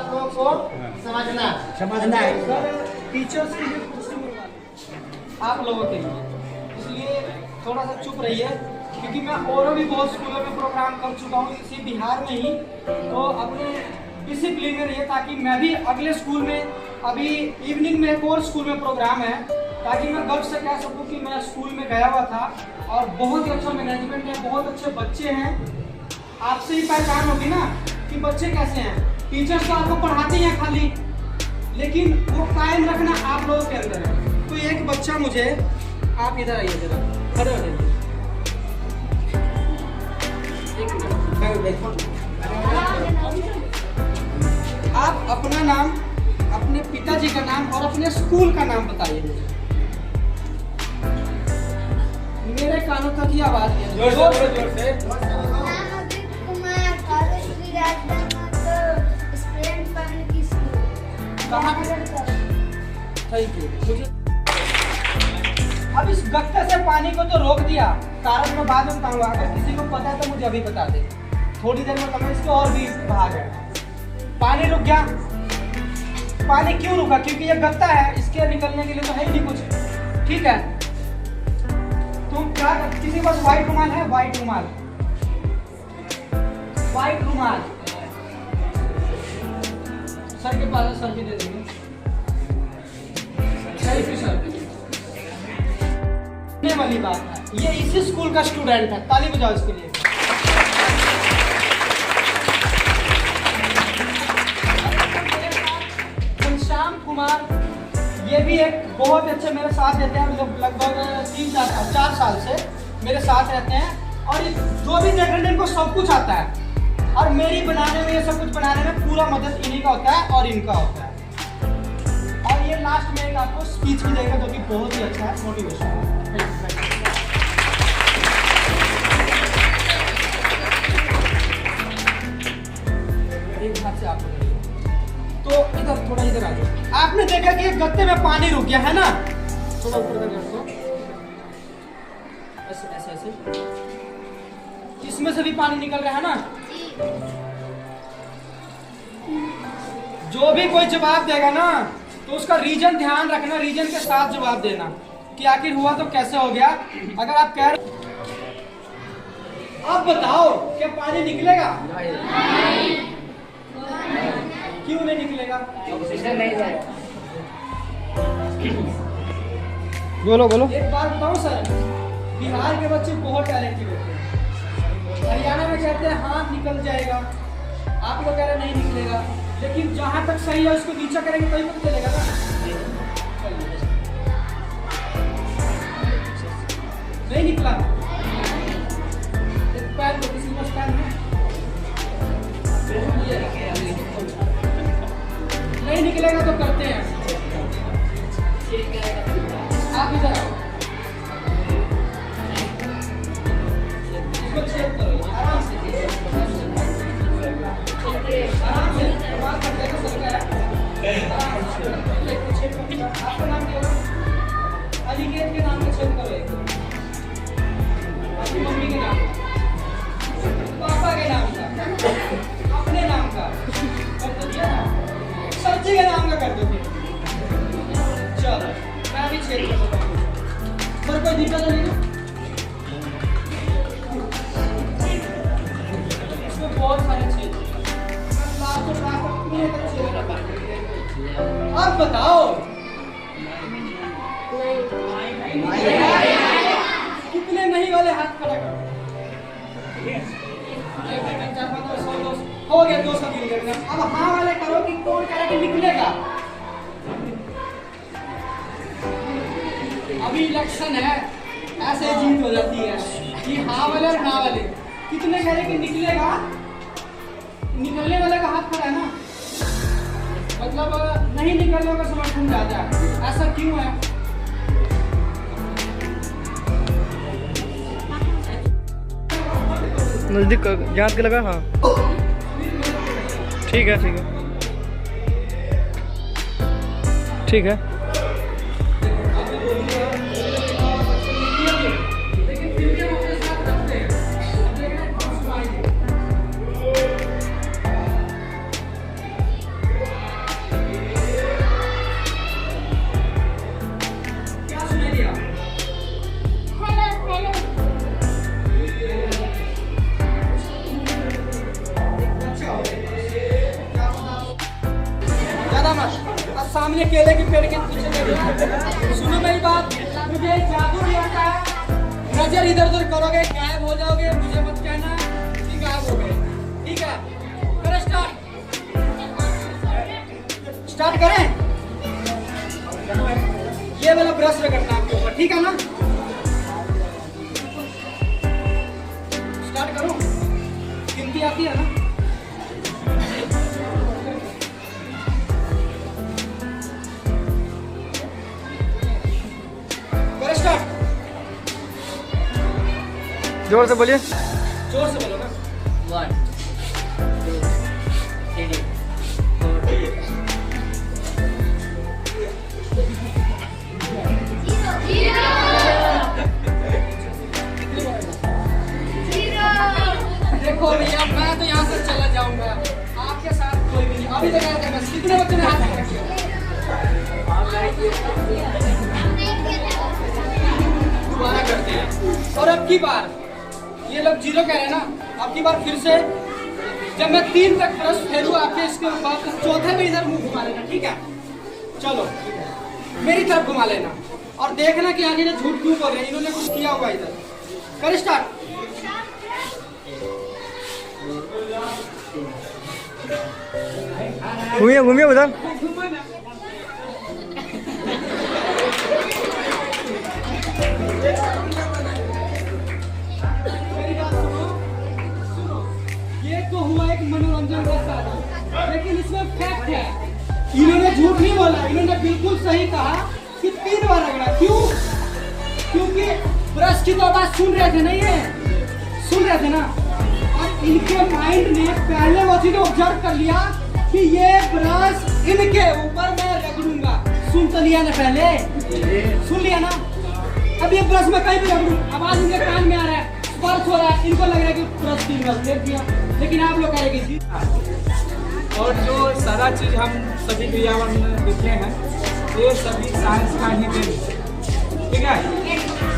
आप लोगों को समझना है सर। टीचर्स के लिए कुछ आप लोगों के लिए, इसलिए थोड़ा सा चुप रहिए, क्योंकि मैं और भी बहुत स्कूलों में प्रोग्राम कर चुका हूँ इसी बिहार में ही। तो अपने डिसिप्लिन में रहिए, ताकि मैं भी अगले स्कूल में, अभी इवनिंग में एक और स्कूल में प्रोग्राम है, ताकि मैं गर्व से कह सकूं कि मैं स्कूल में गया हुआ था और बहुत ही अच्छा मैनेजमेंट है, बहुत अच्छे बच्चे हैं। आपसे ही पहचान होगी ना कि बच्चे कैसे हैं। टीचर्स तो आपको पढ़ाते हैं खाली, लेकिन वो कायम रखना आप लोगों के अंदर है। तो एक बच्चा मुझे, आप इधर आइए जरा, खड़े हो जाइए। आप अपना नाम, अपने पिताजी का नाम और अपने स्कूल का नाम बताइए मुझे। मेरे कानों तक ही आवाज है, जोर से। Thank you. मुझे अब इस गत्ते से पानी को तो रोक दिया, कारण मैं बाद में बताऊंगा। अगर किसी को पता है तो मुझे अभी बता दे, थोड़ी देर में बताऊंगा। इसके और भी भाग है। पानी रुक गया। पानी क्यों रुका? क्योंकि ये गत्ता है, इसके निकलने के लिए तो है ही नहीं कुछ। ठीक है, तुम क्या, किसी के पास व्हाइट रुमाल है? व्हाइट रुमाल, व्हाइट रुमाल सर के पास है, सर के दे देंगे। सर वाली बात है, ये इसी स्कूल का स्टूडेंट है, ताली बजाओ इसके लिए। घनश्याम कुमार, ये भी एक बहुत अच्छे मेरे साथ रहते हैं, लगभग 3-4 साल से मेरे साथ रहते हैं। और जो भी देख रहे हैं इनको सब कुछ आता है, और मेरी बनाने में, ये सब कुछ बनाने में पूरा मदद इन्हीं का होता है और इनका होता है। और ये लास्ट में एक आपको स्पीच भी देगा, जो कि बहुत ही अच्छा है, मोटिवेशन। एक हाथ से आप तो इधर, थोड़ा इधर आ जाओ। आपने देखा कि एक गत्ते में पानी रुक गया है ना, थोड़ा ऊपर कर दो, ऐसे ऐसे ऐसे, इसमें से भी पानी निकल रहा है ना। जो भी कोई जवाब देगा ना, तो उसका रीजन ध्यान रखना, रीजन के साथ जवाब देना कि आखिर हुआ तो कैसे हो गया। अगर आप कह रहे, अब बताओ क्या पानी निकलेगा? नहीं। क्यों नहीं निकलेगा? बोलो बोलो। एक बात बताओ सर, बिहार के बच्चे बहुत टैलेंटेड होते हैं। हरियाणा में कहते हैं हाँ निकल जाएगा, आप लोग कह रहे नहीं निकलेगा, लेकिन जहां तक सही है उसको नीचा करेंगे तभी पता चलेगा ना। नहीं निकला, एक पैर को किसी को स्टैंड में नहीं निकलेगा तो करते हैं। आप इधर आओ, इसको चेक करो आराम से, आराम से बात करते हैं। आपका नाम क्या है? अनिकेत के नाम पे चेक करो, एक अपनी मम्मी के नाम, पापा के नाम का, अपने नाम का कर दो, दिया सब्जी के नाम का कर दो। चलो मैं भी चेक करता हूँ, पर कोई दिक्कत नहीं ना? इसमें बहुत सारे छेद, अब बताओ कितने नहीं वाले हाथ खड़ा करो। हो गया 200 मिल गया। अब हाँ वाले करो कि कौन कह रहा कि निकलेगा। अभी इलेक्शन है, ऐसे जीत हो जाती है कि हाँ वाले और ना वाले। कितने कह रहे कि निकलेगा? निकलने वाले का हाथ खड़ा है ना, मतलब नहीं निकलने का समर्थन ज्यादा है। ऐसा क्यों है? नजदीक जांच के लगा। हाँ ठीक है, ठीक है, ठीक है। सामने केले के पेड़ के पीछे बैठो। सुनो मेरी बात, मुझे जादू नहीं आता है। नजर इधर उधर करोगे गायब हो जाओगे, मुझे मत कहना कि गायब हो गए, ठीक है? करें स्टार्ट करें। ये वाला ब्रश रगड़ना आपके ऊपर, ठीक है ना? स्टार्ट करो, गिनती आती है ना? करें स्टार्ट। जोर से बोलिए। जोर से बोलो ना। 1 2 3 देखो भैया, मैं तो यहाँ से चला जाऊंगा, आपके साथ कोई भी नहीं। अभी तक आया था, कितने बच्चे ने हाथ में किया? दोबारा करते हैं। और अब की बार ये लोग 0 कह रहे हैं ना, अब की बार फिर से जब मैं 3 तक ब्रश फेरूँ आपके, इसके बाद चौथे में इधर मुंह घुमा लेना, ठीक है? चलो मेरी तरफ घुमा लेना और देखना कि आगे ये झूठ क्यों बोल रहे हैं, इन्होंने कुछ किया होगा इधर। कर स्टार्ट। घूमिए घूमिए उधर। मेरी बात सुनो, सुनो, ये तो हुआ एक मनोरंजन का साधन, लेकिन इसमें फैक्ट है। इन्होंने झूठ नहीं बोला, इन्होंने बिल्कुल सही कहा कि 3 बार रगड़ा। क्यों? क्योंकि ब्रश की तो आवाज सुन रहे थे ना, ये सुन रहे थे ना, और इनके माइंड ने पहले वो चीज ऑब्जर्व कर लिया कि ये ब्रश इनके ऊपर मैं रगड़ूंगा। सुन तो लिया ना, पहले सुन लिया ना। अब ये ब्रश में कहीं भी रगड़ूं, आवाज इनके कान में आ रहा है, स्पर्श हो रहा है, इनको लग रहा है कि ब्रश 3 बार फेंक दिया, लेकिन आप लोग कह रहे कि और जो सारा चीज़ हम सभी पर्यावरण में देखे हैं, ये सभी साइंस का ही देन है, ठीक है?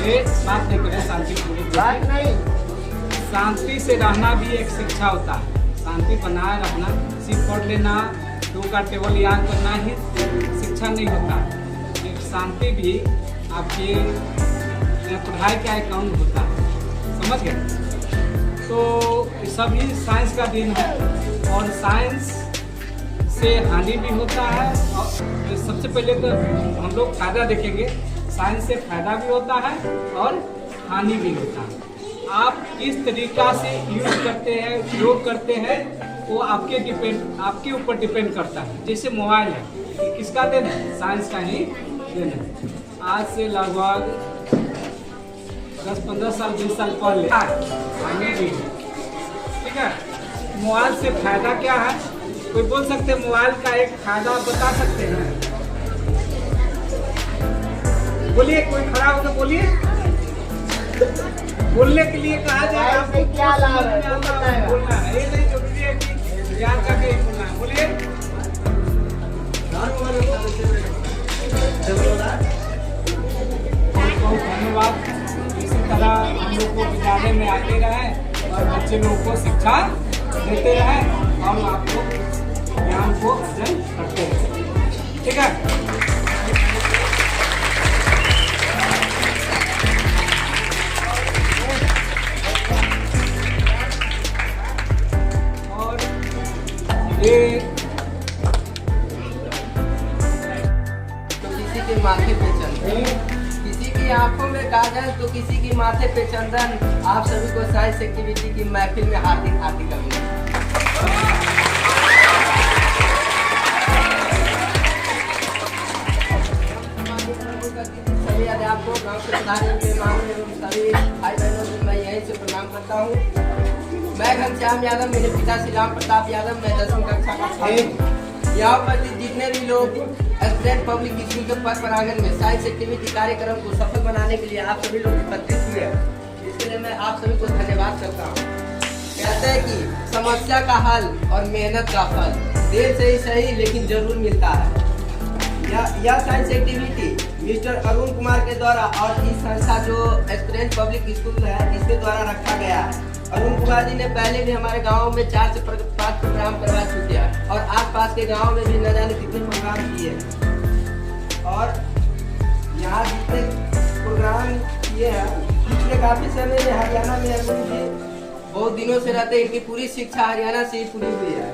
ये बात नहीं करें शांतिपूर्वक, बात नहीं। शांति से रहना भी एक शिक्षा होता है। शांति बनाए रखना, सिर्फ पढ़ लेना, 2 का टेबल याद करना ही शिक्षा नहीं होता। एक शांति भी आपके पढ़ाई का एक अंग होता है, समझ गए? तो सभी साइंस का दिन है, और साइंस से हानि भी होता है। और सबसे पहले तो हम लोग फायदा देखेंगे। साइंस से फायदा भी होता है और हानि भी होता है। आप किस तरीका से यूज करते हैं, उपयोग करते हैं, वो आपके ऊपर डिपेंड करता है। जैसे मोबाइल है, ये किसका देन है? साइंस का ही देन है। आज से लगभग 10-15 साल 20 साल पहले हानि भी है, ठीक है? मोबाइल से फायदा क्या है? कोई बोल सकते हैं मोबाइल का एक फायदा बता सकते हैं? बोलिए, कोई खड़ा हो तो बोलिए। बोलने के लिए कहा जाए, आपको क्या लाभ है बोलना है, ये नहीं जरूरी है कि याद करके ही बोलना है। बोलिए। बहुत धन्यवाद। इसी तरह हम लोग को विद्यालय में आते रहे और बच्चे लोगों को शिक्षा देते रहे और आप लोग ज्ञान को अर्जन करते रहे, ठीक है? और ये तो किसी के माथे पे चंदन, किसी की आंखों में काजल, तो किसी की माथे पे चंदन। आप सभी को साइंस एक्टिविटी की महफिल में हार्दिक हार्दिक अभिनंदन। सभी अध्यापकों, गाँव के प्रधान मेहमानों एवं सभी भाई बहनों को मैं यहीं से प्रणाम करता हूँ। मैं घनश्याम यादव, मेरे पिता श्री राम प्रताप यादव, मैं 10वीं कक्षा का छात्र हूँ। यहाँ पर जितने भी लोग एस्पिरेंट पब्लिक स्कूल के पर प्रांगण में साइंस एक्टिविटी कार्यक्रम को सफल बनाने के लिए आप सभी लोग एकत्रित हुए हैं, इसके लिए मैं आप सभी को धन्यवाद करता हूँ। कहते हैं कि समस्या का हल और मेहनत का फल देर से ही सही लेकिन जरूर मिलता है। यह science activity mister Arun Kumar के द्वारा और इस संस्था जो एस्पिरेंट पब्लिक स्कूल है इसके द्वारा रखा गया है। अरुण कुमार जी ने पहले भी हमारे गांव में 4 से 5 प्रोग्राम करवा चुके हैं और आसपास के गांव में भी न जाने कितने प्रोग्राम किए हैं। और यहाँ जितने प्रोग्राम किए हैं पिछले काफी समय में हरियाणा में अरुण जी बहुत दिनों से रहते हैं। इनकी पूरी शिक्षा हरियाणा से ही पूरी हुई है।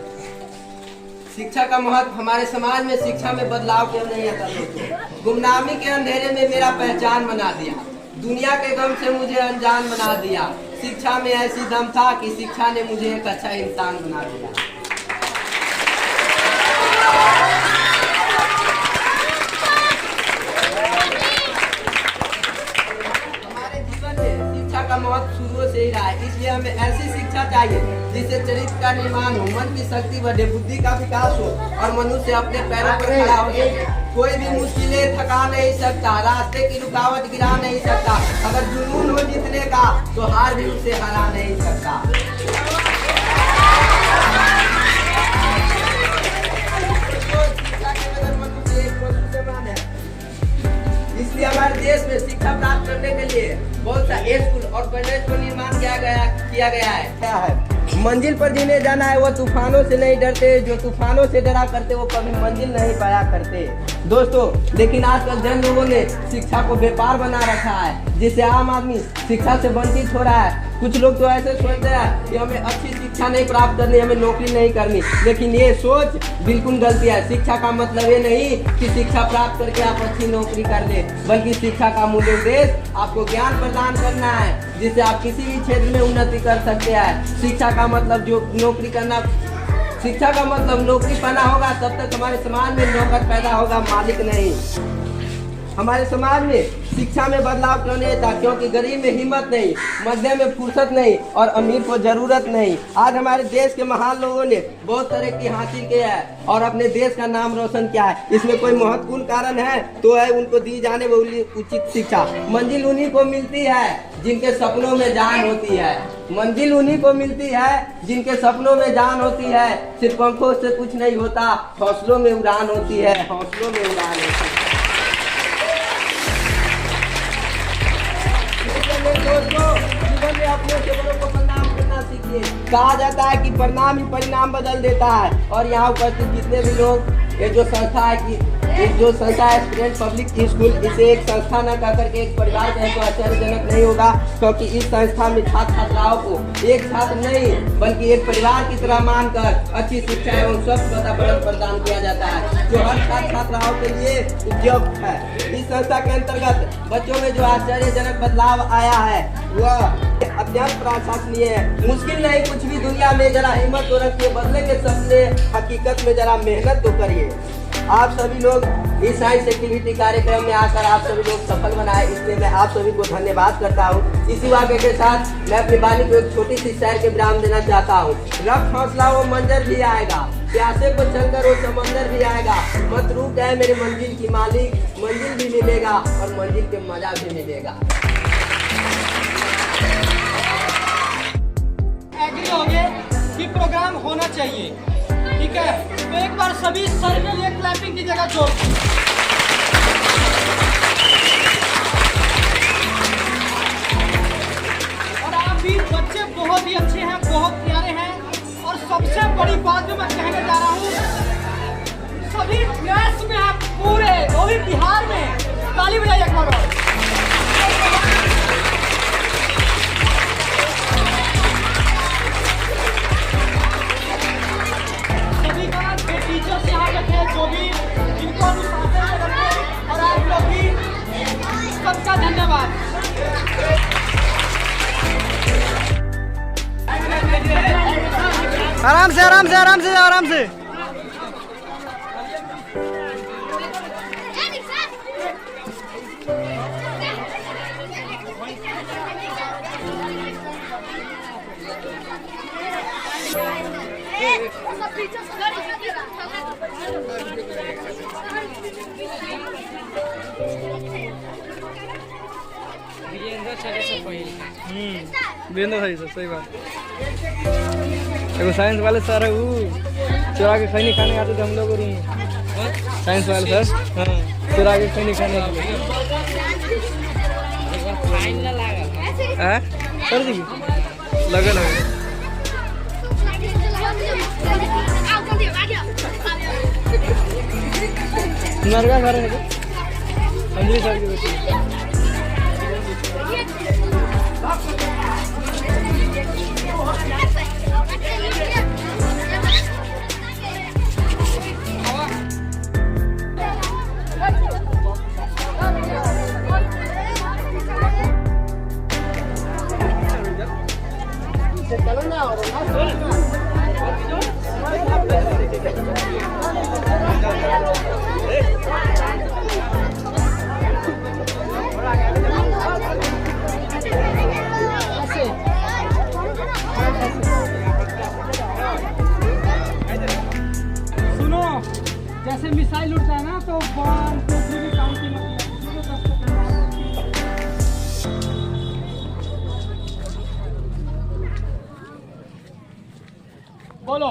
शिक्षा का महत्व हमारे समाज में शिक्षा में बदलाव क्यों नहीं आता दोस्तों। गुमनामी के अंधेरे में मेरा पहचान बना दिया, दुनिया के गम से मुझे अनजान बना दिया। शिक्षा में ऐसी दम था कि शिक्षा ने मुझे एक अच्छा इंसान बना दिया। हमारे जीवन में शिक्षा का महत्व शुरू से ही रहा है, इसलिए हमें ऐसी शिक्षा चाहिए जिससे चरित्र का निर्माण हो, मन की शक्ति बढ़े, बुद्धि का विकास हो और मनुष्य अपने पैरों पर खड़ा हो सके। कोई भी मुश्किलें थका नहीं सकता, रास्ते की रुकावट गिरा नहीं सकता। अगर जुनून हो जीतने का तो हार भी उसे हरा नहीं सकता। इसलिए हमारे देश में शिक्षा प्राप्त करने के लिए बहुत सा स्कूल और कॉलेज का निर्माण किया गया है। क्या है? मंजिल पर जिन्हें जाना है वो तूफानों से नहीं डरते, जो तूफानों से डरा करते वो कभी मंजिल नहीं पाया करते दोस्तों। लेकिन आजकल जन लोगों ने शिक्षा को व्यापार बना रखा है, जिससे आम आदमी शिक्षा से वंचित हो रहा है। कुछ लोग तो ऐसे सोचते हैं कि हमें अच्छी शिक्षा नहीं प्राप्त करनी, हमें नौकरी नहीं करनी, लेकिन ये सोच बिल्कुल गलती है। शिक्षा का मतलब ये नहीं कि शिक्षा प्राप्त करके आप अच्छी नौकरी कर ले, बल्कि शिक्षा का मूल उद्देश्य आपको ज्ञान प्रदान करना है, जिससे आप किसी भी क्षेत्र में उन्नति कर सकते हैं। शिक्षा का मतलब जो नौकरी करना, शिक्षा का मतलब नौकरी पाना होगा, तब तक हमारे समाज में नौकर पैदा होगा, मालिक नहीं। हमारे समाज में शिक्षा में बदलाव क्यों नहीं था? क्योंकि गरीब में हिम्मत नहीं, मध्यम में फुर्सत नहीं और अमीर को जरूरत नहीं। आज हमारे देश के महान लोगों ने बहुत तरक्की हासिल किया है और अपने देश का नाम रोशन किया है। इसमें कोई महत्वपूर्ण कारण है तो है उनको दी जाने वाली उचित शिक्षा। मंजिल उन्हीं को मिलती है जिनके सपनों में जान होती है। मंजिल उन्हीं को मिलती है जिनके सपनों में जान होती है। सिर्फ पंखों से कुछ नहीं होता, हौसलों में उड़ान होती है, हौसलों में उड़ान होती है। दोस्तों, जीवन में अपने से बड़ों को प्रणाम करना सीखिए। कहा जाता है कि प्रणाम ही परिणाम बदल देता है। और यहाँ उपस्थित जितने भी लोग, ये जो संस्था है कि जो संस्था है स्टूडेंट पब्लिक स्कूल, इसे एक संस्था न कह करके एक परिवार कहें तो आश्चर्यजनक नहीं होगा, क्योंकि इस संस्था में छात्र छात्राओं को एक छात्र नहीं बल्कि एक परिवार की तरह मानकर अच्छी शिक्षा एवं स्वस्थ वातावरण प्रदान किया जाता है, जो हर छात्र छात्राओं के लिए उपयुक्त है। इस संस्था के अंतर्गत बच्चों में जो आश्चर्यजनक बदलाव आया है वह अत्यंत प्रशंसनीय है। मुश्किल नहीं कुछ भी दुनिया में, जरा हिम्मत तो रखिए, बदले के सपने हकीकत में जरा मेहनत तो करिए। आप सभी लोग इस साइंस एक्टिविटी कार्यक्रम में आकर आप सभी लोग सफल बनाए, इसलिए मैं आप सभी को धन्यवाद करता हूँ। इसी वाक्य के साथ मैं अपनी वाणी को एक छोटी सी शायर के विराम देना चाहता हूँ। रख हौसला वो मंजर भी आएगा, प्यासे को चलकर वो समंदर भी आएगा। मत रुक है मेरे मंजिल की मालिक, मंजिल भी मिलेगा और मंजिल के मजा भी मिलेगा। एग्री हो गए कि प्रोग्राम होना चाहिए, ठीक है? तो एक बार सभी सर के लिए क्लैपिंग की जगह जोर। और आप भी बच्चे बहुत ही अच्छे हैं, बहुत प्यारे हैं। और सबसे बड़ी बात जो मैं कहने जा रहा हूँ, सभी क्लास में आप पूरे, वो भी बिहार में, ताली बजाइए एक बार। टीचर्स यहाँ बैठे हैं जो भी जिनको अनुशासन में रखते हैं, और आप लोग भी सबका धन्यवाद। आराम से आराम से आराम से आराम से। वीरेंद्र भाई सर, सही बात। देखो साइंस वाले सर है वो चुरा के खैनी खाने आते थे हम लोग रूम में। साइंस वाले सर, हाँ, चुरा के खैनी खाने आते थे। सर जी लगन है। नरगा घर है अंजलि सर की बेटी। सुनो, जैसे मिसाइल उड़ता है ना तो 1 2 3 की काउंटिंग होती है। बोलो